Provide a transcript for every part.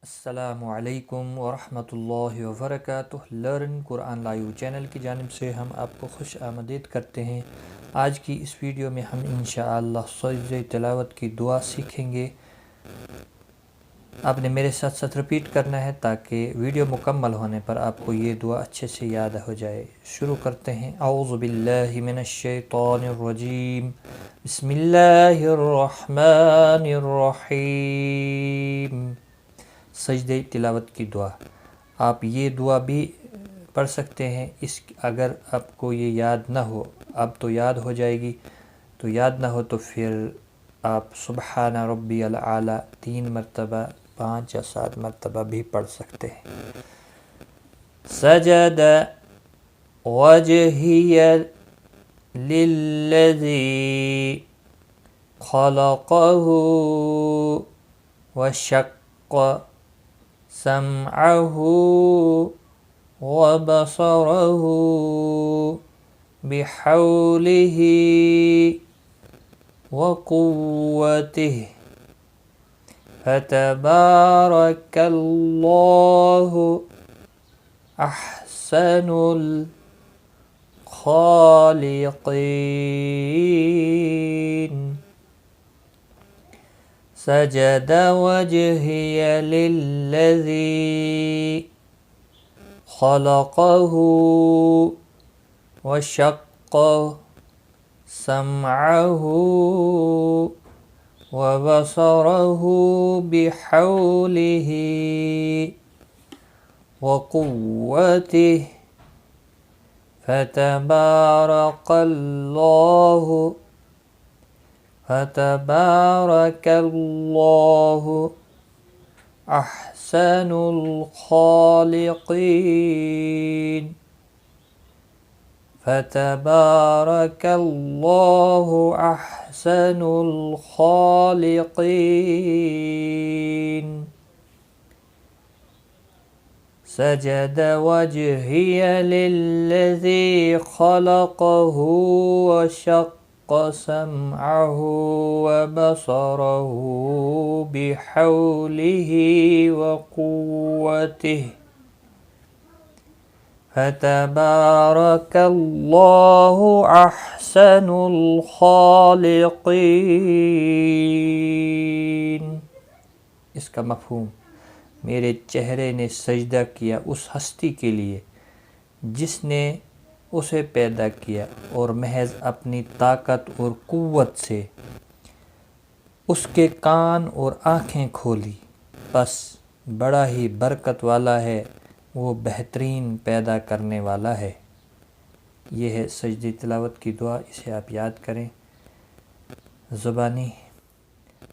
السلام علیکم ورحمۃ اللہ وبرکاتہ۔ لرن قرآن لائیو چینل کی جانب سے ہم آپ کو خوش آمدید کرتے ہیں۔ آج کی اس ویڈیو میں ہم انشاءاللہ سجدہ تلاوت کی دعا سیکھیں گے۔ آپ نے میرے ساتھ ساتھ رپیٹ کرنا ہے تاکہ ویڈیو مکمل ہونے پر آپ کو یہ دعا اچھے سے یاد ہو جائے۔ شروع کرتے ہیں۔ اعوذ باللہ من الشیطان الرجیم، بسم اللہ الرحمن الرحیم۔ سجدہ تلاوت کی دعا، آپ یہ دعا بھی پڑھ سکتے ہیں اگر آپ کو یہ یاد نہ ہو، اب تو یاد ہو جائے گی، تو یاد نہ ہو تو پھر آپ سبحان ربی الاعلیٰ 3 مرتبہ 5 یا 7 مرتبہ بھی پڑھ سکتے ہیں۔ سجد وجہی للذی خلقہ وشق سمعه وبصره بحوله وقوته فتبارك الله أحسن الخالقين۔ سجد وجهي للذي خلقه وشق سمعه وبصره بحوله وقوته فتبارك الله أحسن الخالقين۔ فتبارك الله أحسن الخالقين۔ سجد وجهي للذي خلقه وشق سمعه وبصره بحوله وقوته فتبارك الله أحسن الخالقين۔ اس کا مفہوم، میرے چہرے نے سجدہ کیا اس ہستی کے لیے جس نے اسے پیدا کیا اور محض اپنی طاقت اور قوت سے اس کے کان اور آنکھیں کھولی، بس بڑا ہی برکت والا ہے، وہ بہترین پیدا کرنے والا ہے۔ یہ ہے سجدہ تلاوت کی دعا، اسے آپ یاد کریں زبانی۔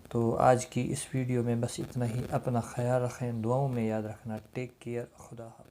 تو آج کی اس ویڈیو میں بس اتنا ہی۔ اپنا خیال رکھیں، دعاؤں میں یاد رکھنا۔ ٹیک کیئر، خدا حافظ۔